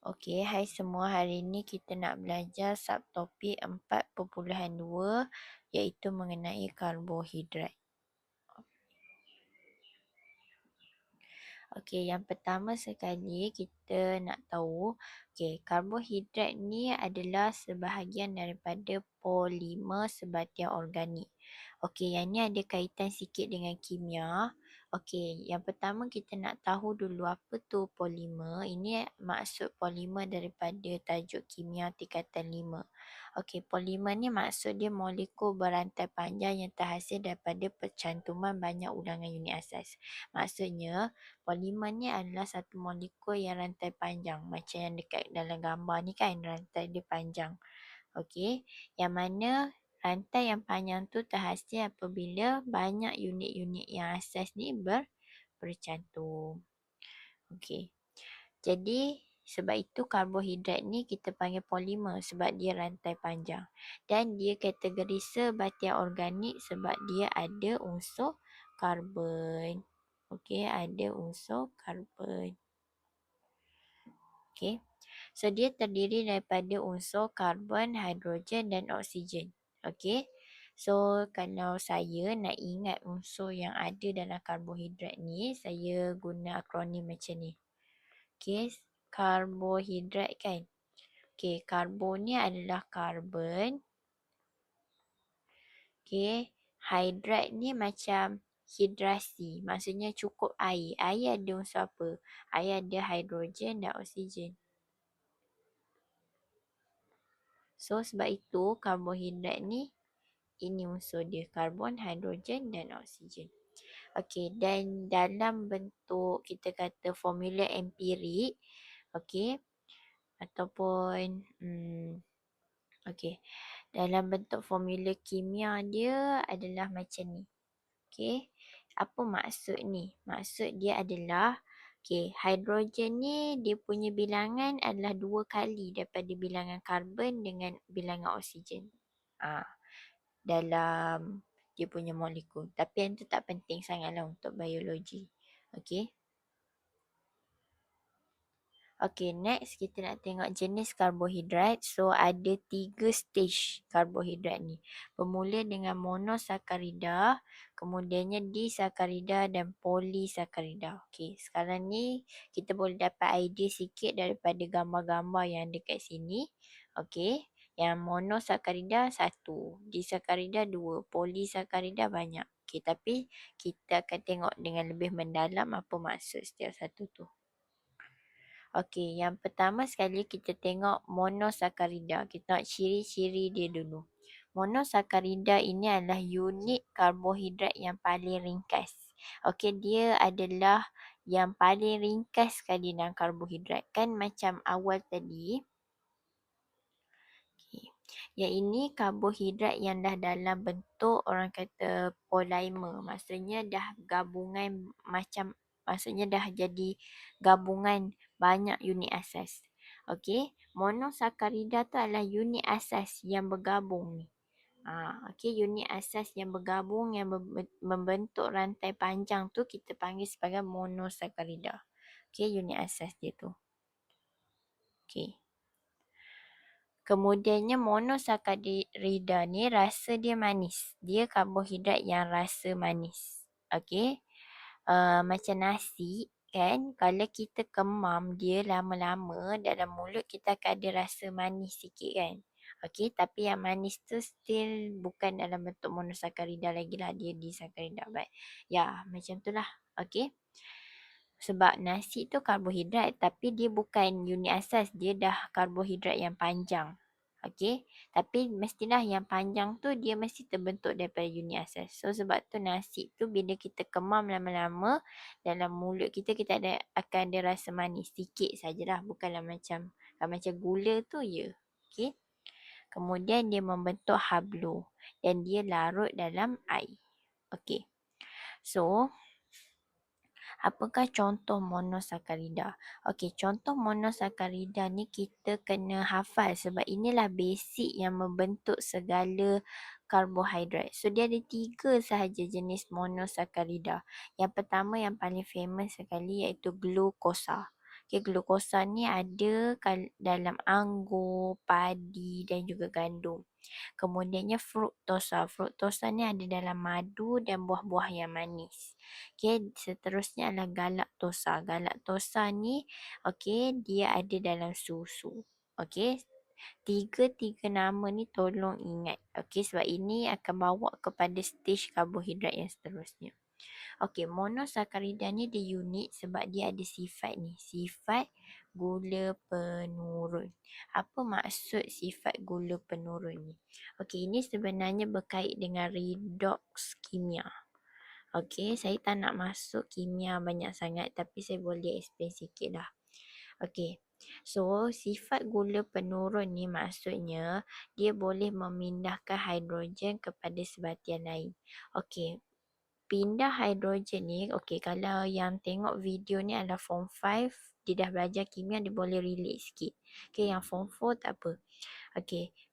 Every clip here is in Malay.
Okey, hai semua. Hari ini kita nak belajar subtopik 4.2 iaitu mengenai karbohidrat. Okey, yang pertama sekali kita nak tahu, karbohidrat ni adalah sebahagian daripada polimer sebatian organik. Okey, yang ni ada kaitan sikit dengan kimia. Okey, yang pertama kita nak tahu dulu apa tu polimer. Ini maksud polimer daripada tajuk kimia tingkatan 5. Okey, polimer ni maksud dia molekul berantai panjang yang terhasil daripada percantuman banyak ulangan unit asas. Maksudnya, polimer ni adalah satu molekul yang rantai panjang. Macam yang dekat dalam gambar ni kan, rantai dia panjang. Okey, yang mana rantai yang panjang tu terhasil apabila banyak unit-unit yang asas ni bercantum. Okey, jadi sebab itu karbohidrat ni kita panggil polimer sebab dia rantai panjang. Dan dia kategori sebatian organik sebab dia ada unsur karbon. Okey, ada unsur karbon. Okey. So dia terdiri daripada unsur karbon, hidrogen dan oksigen. Okey. So kalau saya nak ingat unsur yang ada dalam karbohidrat ni, saya guna akronim macam ni. Okey, karbohidrat kan. Okey, karbon ni adalah karbon. Okey, hidrat ni macam hidrasi, maksudnya cukup air. Air ada unsur apa? Air ada hidrogen dan oksigen. So sebab itu karbohidrat ni ini unsur dia, karbon, hidrogen dan oksigen. Okey, dan dalam bentuk kita kata formula empirik, okey, ataupun okey, dalam bentuk formula kimia dia adalah macam ni. Okey, apa maksud ni? Maksud dia adalah hidrogen ni dia punya bilangan adalah 2 kali daripada bilangan karbon dengan bilangan oksigen. Dalam dia punya molekul. Tapi yang tu tak penting sangatlah untuk biologi. Okey. Okey, next kita nak tengok jenis karbohidrat. So ada 3 stage karbohidrat ni. Bermula dengan monosakarida, kemudiannya disakarida dan polisakarida. Okey, sekarang ni kita boleh dapat idea sikit daripada gambar-gambar yang dekat sini. Okey, yang monosakarida 1, disakarida 2, polisakarida banyak. Okey, tapi kita akan tengok dengan lebih mendalam apa maksud setiap satu tu. Okey, yang pertama sekali kita tengok monosakarida. Kita tengok ciri-ciri dia dulu. Monosakarida ini adalah unit karbohidrat yang paling ringkas. Okey, dia adalah yang paling ringkas sekali dalam karbohidrat. Kan macam awal tadi. Okey. Yang ini karbohidrat yang dah dalam bentuk orang kata polimer. Maksudnya dah gabungan maksudnya dah jadi gabungan banyak unit asas. Okey, monosakarida tu adalah unit asas yang bergabung ni. Okey, unit asas yang bergabung yang membentuk rantai panjang tu kita panggil sebagai monosakarida. Okey, unit asas dia tu. Okey. Kemudiannya monosakarida ni rasa dia manis. Dia karbohidrat yang rasa manis. Okey. Macam nasi kan, kalau kita kemam dia lama-lama dalam mulut kita akan ada rasa manis sikit kan. Okey, tapi yang manis tu still bukan dalam bentuk monosakarida lagi lah, dia disakarida. Ya, macam tu lah. Okey. Sebab nasi tu karbohidrat tapi dia bukan unit asas, dia dah karbohidrat yang panjang. Okey, tapi mestilah yang panjang tu dia mesti terbentuk daripada unit asas. So sebab tu nasi tu bila kita kemam lama-lama dalam mulut kita akan ada rasa manis sikit sajalah, bukanlah macam gula tu ya. Okey. Kemudian dia membentuk hablo dan dia larut dalam air. Okey. So apakah contoh monosakarida? Okey, contoh monosakarida ni kita kena hafal sebab inilah basic yang membentuk segala karbohidrat. So dia ada 3 sahaja jenis monosakarida. Yang pertama yang paling famous sekali iaitu glukosa. Okay, glukosa ni ada dalam anggur, padi dan juga gandum. Kemudiannya fruktosa. Fruktosa ni ada dalam madu dan buah-buah yang manis. Okay, seterusnya adalah galaktosa. Galaktosa ni dia ada dalam susu. Okay, tiga nama ni tolong ingat. Okay, sebab ini akan bawa kepada stage karbohidrat yang seterusnya. Okey, monosakarida ni dia unik sebab dia ada sifat ni. Sifat gula penurun. Apa maksud sifat gula penurun ni? Okey, ini sebenarnya berkait dengan redox kimia. Okey, saya tak nak masuk kimia banyak sangat tapi saya boleh explain sikit lah. Okey. So, sifat gula penurun ni maksudnya dia boleh memindahkan hidrogen kepada sebatian lain. Okey, pindah hidrogen ni, kalau yang tengok video ni adalah form 5, dia dah belajar kimia, dia boleh relate sikit. Yang form 4 tak apa.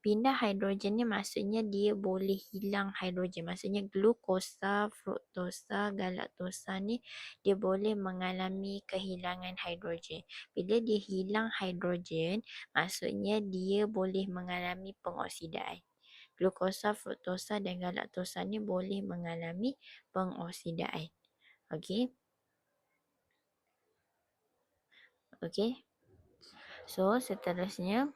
Pindah hidrogen ni maksudnya dia boleh hilang hidrogen. Maksudnya glukosa, fruktosa, galaktosa ni dia boleh mengalami kehilangan hidrogen. Bila dia hilang hidrogen, maksudnya dia boleh mengalami pengoksidaan. Glukosa, fruktosa dan galaktosa ni boleh mengalami pengoksidaan. Okey. So, seterusnya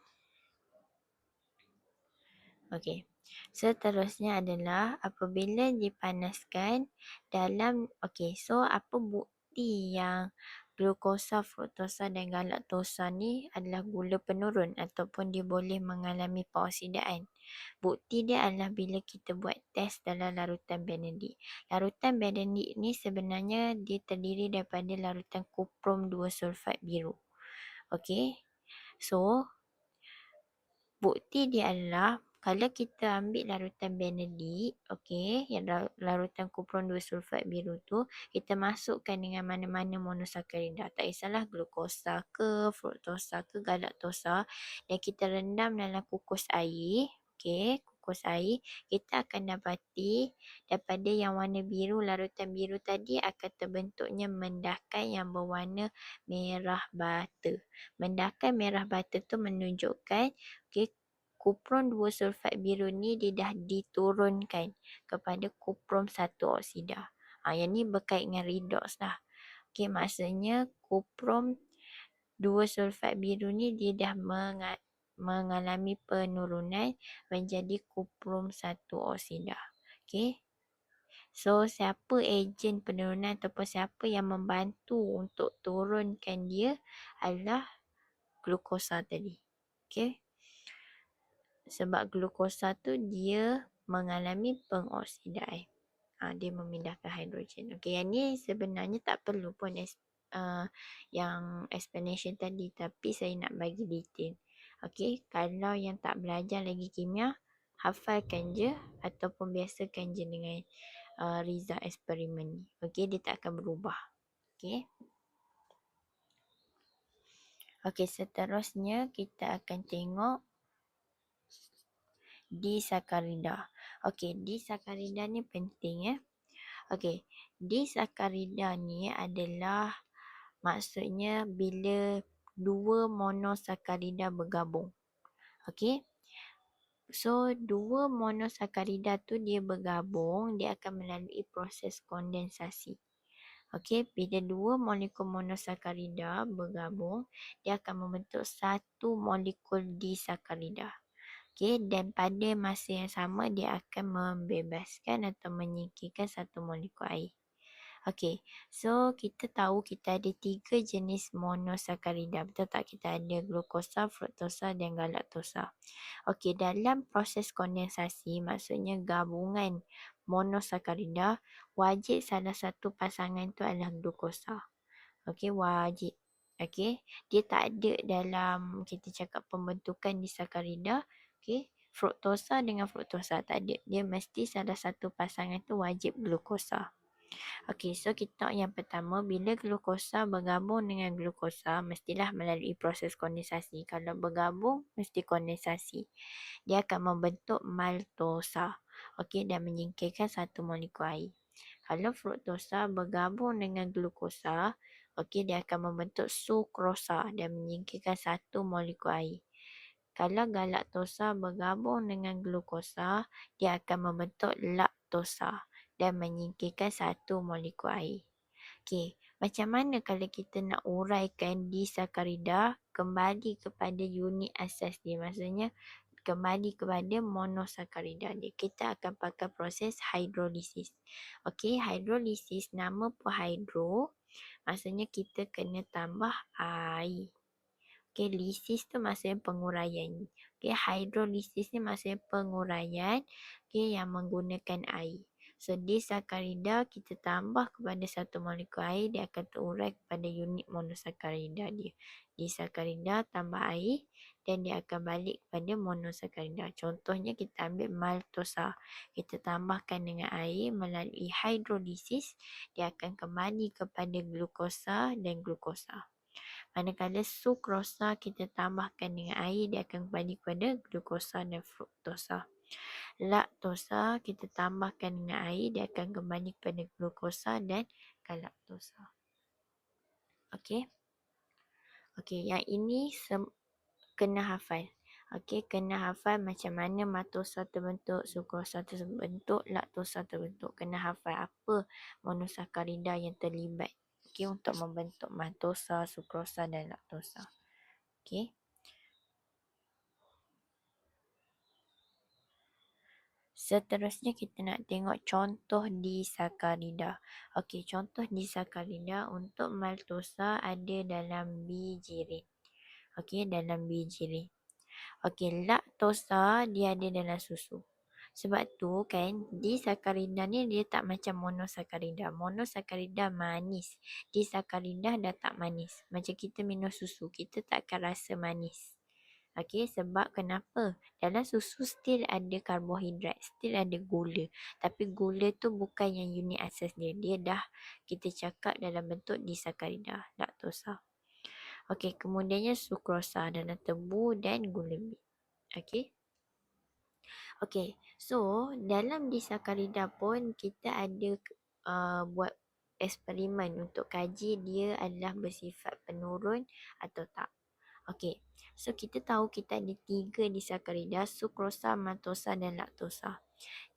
adalah apabila dipanaskan dalam so apa bukti yang glukosa, fruktosa dan galaktosa ni adalah gula penurun ataupun dia boleh mengalami pengoksidaan. Bukti dia adalah bila kita buat test dalam larutan Benedict. Larutan Benedict ni sebenarnya dia terdiri daripada larutan kuprom 2 sulfat biru. So bukti dia adalah kalau kita ambil larutan Benedict, yang larutan kupron 2 sulfat biru tu, kita masukkan dengan mana-mana monosakarida. Tak kisahlah glukosa ke, fruktosa ke, galaktosa, dan kita rendam dalam kukus air. Kukus air, kita akan dapati daripada yang warna biru, larutan biru tadi akan terbentuknya mendakan yang berwarna merah bata. Mendakan merah bata tu menunjukkan kupron 2 sulfat biru ni dia dah diturunkan kepada kuprom 1 oksida. Yang ni berkait dengan redox lah. Maksudnya kuprom 2 sulfat biru ni dia dah mengalami penurunan menjadi kuprom 1 oksida. So, siapa ejen penurunan ataupun siapa yang membantu untuk turunkan dia adalah glukosa tadi. Sebab glukosa tu dia mengalami pengoksidaan. Dia memindahkan hidrogen. Yang ni sebenarnya tak perlu pun yang explanation tadi, tapi saya nak bagi detail. Kalau yang tak belajar lagi kimia, hafalkan je ataupun biasakan je dengan result eksperimen ni. Dia tak akan berubah. Seterusnya kita akan tengok disakarida. Disakarida ni penting ya. Disakarida ni adalah maksudnya bila dua monosakarida bergabung. So, dua monosakarida tu dia bergabung, dia akan melalui proses kondensasi. Bila dua molekul monosakarida bergabung, dia akan membentuk satu molekul disakarida. Dan pada masa yang sama dia akan membebaskan atau menyingkirkan satu molekul air. So kita tahu kita ada 3 jenis monosakarida. Betul tak? Kita ada glukosa, fruktosa dan galaktosa. Dalam proses kondensasi, maksudnya gabungan monosakarida, wajib salah satu pasangan tu adalah glukosa. Wajib. Dia tak ada dalam kita cakap pembentukan disakarida. Fruktosa dengan fruktosa tak ada. Dia mesti salah satu pasangan tu wajib glukosa. So kita yang pertama, bila glukosa bergabung dengan glukosa, mestilah melalui proses kondensasi. Kalau bergabung, mesti kondensasi. Dia akan membentuk maltosa. Dan menyingkirkan satu molekul air. Kalau fruktosa bergabung dengan glukosa, Okey, dia akan membentuk sukrosa dan menyingkirkan satu molekul air. Kalau galaktosa bergabung dengan glukosa, dia akan membentuk laktosa dan menyingkirkan satu molekul air. Okey, macam mana kalau kita nak uraikan disakarida kembali kepada unit asas dia? Maksudnya kembali kepada monosakarida dia. Kita akan pakai proses hidrolisis. Okey, hidrolisis nama pun hidro, maksudnya kita kena tambah air. Okey, lisis tu maksudnya penguraian. Okey, hidrolisis ni maksudnya penguraian, okey, yang menggunakan air. So, disakarida kita tambah kepada satu molekul air, dia akan terurai kepada unit monosakarida dia. Disakarida tambah air dan dia akan balik kepada monosakarida. Contohnya kita ambil maltosa. Kita tambahkan dengan air melalui hidrolisis, dia akan kembali kepada glukosa dan glukosa. Manakala sukrosa kita tambahkan dengan air, dia akan kembali kepada glukosa dan fruktosa. Laktosa kita tambahkan dengan air, dia akan kembali kepada glukosa dan galaktosa. Okey. Okey, yang ini kena hafal. Okey, kena hafal macam mana maltosa terbentuk, sukrosa terbentuk, laktosa terbentuk. Kena hafal apa monosakarida yang terlibat. Okey, untuk membentuk maltosa, sukrosa dan laktosa. Okey. Seterusnya kita nak tengok contoh disakarida. Okey, contoh disakarida untuk maltosa ada dalam bijirin. Okey, dalam bijirin. Okey, laktosa dia ada dalam susu. Sebab tu kan disakarida ni dia tak macam monosakarida. Monosakarida manis. Disakarida dah tak manis. Macam kita minum susu, kita tak akan rasa manis. Okey, sebab kenapa? Dalam susu still ada karbohidrat, still ada gula. Tapi gula tu bukan yang unit asas dia. Dia dah kita cakap dalam bentuk disakarida, laktosa. Okey, kemudiannya sukrosa dalam tebu dan gula bit. Okey. Okey, so dalam disakarida pun kita ada buat eksperimen untuk kaji dia adalah bersifat penurun atau tak. Okey, so kita tahu kita ada 3 disakarida, sukrosa, maltosa dan laktosa.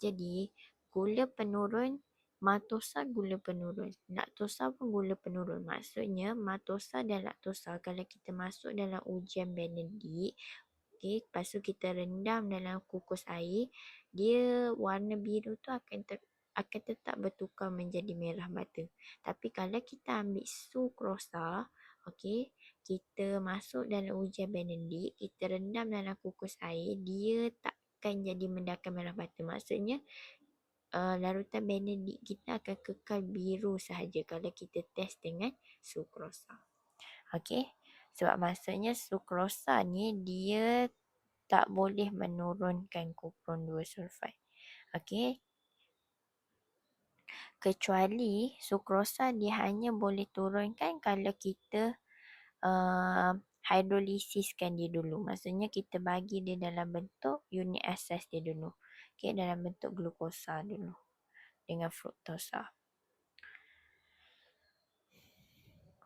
Jadi, gula penurun, maltosa gula penurun, laktosa pun gula penurun. Maksudnya, maltosa dan laktosa kalau kita masuk dalam ujian Benedict, okey, lepas tu kita rendam dalam kukus air, dia warna biru tu akan tetap bertukar menjadi merah bata. Tapi kalau kita ambil sukrosa, okey, kita masuk dalam ujian Benedict, kita rendam dalam kukus air, dia takkan jadi mendakan merah bata. Maksudnya larutan Benedict kita akan kekal biru sahaja kalau kita test dengan sukrosa. Okey, sebab maksudnya sukrosa ni dia tak boleh menurunkan kupron 2 sulfat. Okey, kecuali sukrosa dia hanya boleh turunkan kalau kita hidrolisiskan dia dulu. Maksudnya kita bagi dia dalam bentuk unit asas dia dulu. Okey, dalam bentuk glukosa dulu dengan fruktosa.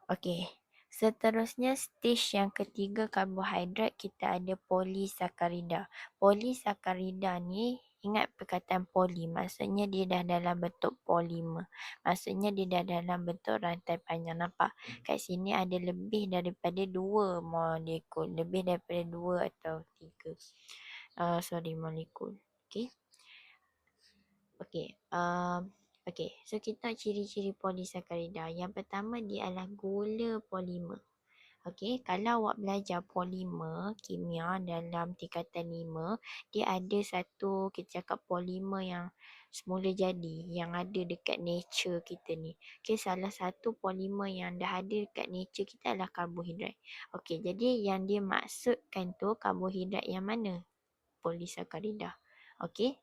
Okey. Seterusnya stage yang ketiga karbohidrat kita ada polisakarida. Polisakarida ni ingat perkataan poli, maksudnya dia dah dalam bentuk polimer. Maksudnya dia dah dalam bentuk rantai panjang. Nampak? Kat sini ada lebih daripada 2 molekul. Lebih daripada 2 atau 3. Molekul. Okey. Okey. Okey, so kita ciri-ciri polisakarida. Yang pertama dia adalah gula polimer. Okey, kalau awak belajar polimer kimia dalam tingkatan 5, dia ada satu kita cakap polimer yang semula jadi, yang ada dekat nature kita ni. Okey, salah satu polimer yang dah ada dekat nature kita adalah karbohidrat. Okey, jadi yang dia maksudkan tu karbohidrat yang mana? Polisakarida. Okey.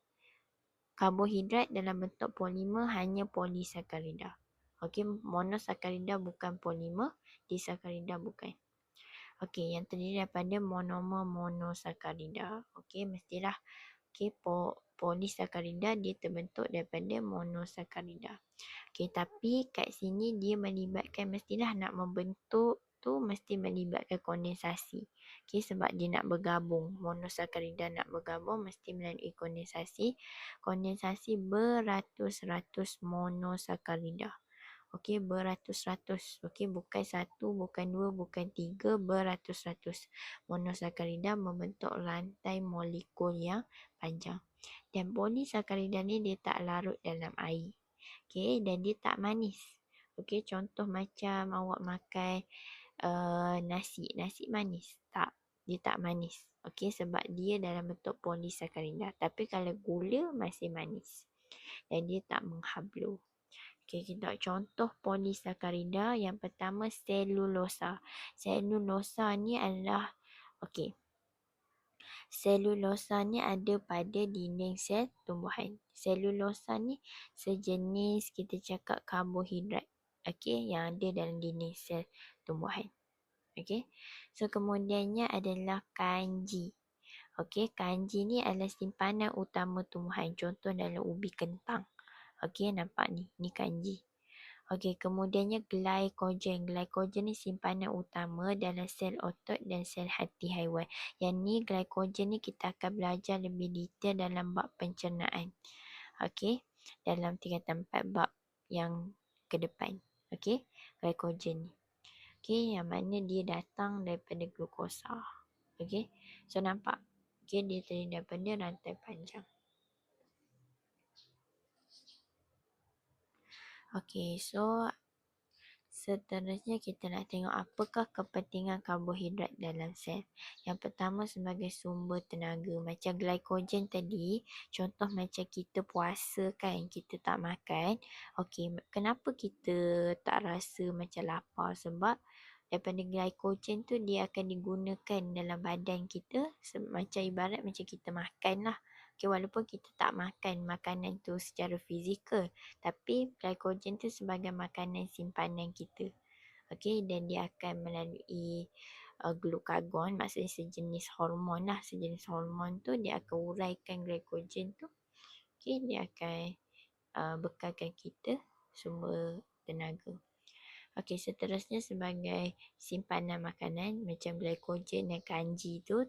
Karbohidrat dalam bentuk polimer hanya polisakarida. Okey, monosakarida bukan polimer, disakarida bukan. Okey, yang terdiri daripada monomer monosakarida. Okey, mestilah okey, polisakarida dia terbentuk daripada monosakarida. Okey, tapi kat sini dia melibatkan, mestilah nak membentuk tu mesti melibatkan kondensasi. Okey, sebab dia nak bergabung, monosakarida nak bergabung mesti melalui kondensasi. Kondensasi beratus-ratus monosakarida. Okey, beratus-ratus. Okey, bukan satu, bukan dua, bukan tiga, beratus-ratus monosakarida membentuk rantai molekul yang panjang. Dan polisakarida ni dia tak larut dalam air. Okey, dan dia tak manis. Okey, contoh macam awak makan nasi manis. Tak, dia tak manis. Okey, sebab dia dalam bentuk polisakarida. Tapi kalau gula masih manis. Dan dia tak menghablu. Okey, kita contoh polisakarida. Yang pertama selulosa. Selulosa ni adalah, okey, selulosa ni ada pada dinding sel tumbuhan. Selulosa ni sejenis kita cakap karbohidrat. Okey, yang ada dalam dinding sel tumbuhan. Okey. So kemudiannya adalah kanji. Okey, kanji ni adalah simpanan utama tumbuhan. Contoh dalam ubi kentang. Okey, nampak ni. Ni kanji. Okey, kemudiannya glycogen. Glycogen ni simpanan utama dalam sel otot dan sel hati haiwan. Yang ni glycogen ni kita akan belajar lebih detail dalam bab pencernaan. Okey, dalam tingkatan 4 bab yang ke depan. Okey, glycogen ni. Okey, yang mana dia datang daripada glukosa. Okey, so nampak. Okey, dia terdiri daripada rantai panjang. Okey, so seterusnya kita nak tengok apakah kepentingan karbohidrat dalam sel. Yang pertama sebagai sumber tenaga. Macam glycogen tadi, contoh macam kita puasa kan, kita tak makan. Okey, kenapa kita tak rasa macam lapar? Sebab daripada glycogen tu dia akan digunakan dalam badan kita macam ibarat macam kita makan lah. Okay, walaupun kita tak makan makanan tu secara fizikal, tapi glycogen tu sebagai makanan simpanan kita. Okay, dan dia akan melalui glukagon, maksudnya sejenis hormon lah. Sejenis hormon tu dia akan uraikan glycogen tu. Okay, dia akan bekalkan kita sumber tenaga. Okey, seterusnya sebagai simpanan makanan macam glycogen dan kanji tu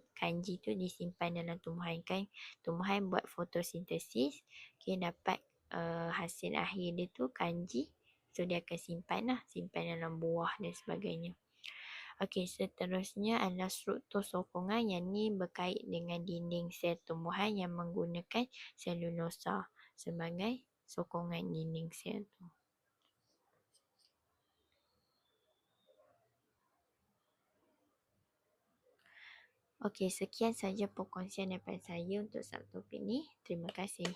disimpan dalam tumbuhan kan. Tumbuhan buat fotosintesis, okey, dapat hasil akhir dia tu kanji. So dia akan simpan dalam buah dan sebagainya. Okey, seterusnya adalah struktur sokongan yang ni berkait dengan dinding sel tumbuhan yang menggunakan selulosa sebagai sokongan dinding sel tu. Okey, sekian saja perkongsian daripada saya untuk subtopik ni. Terima kasih.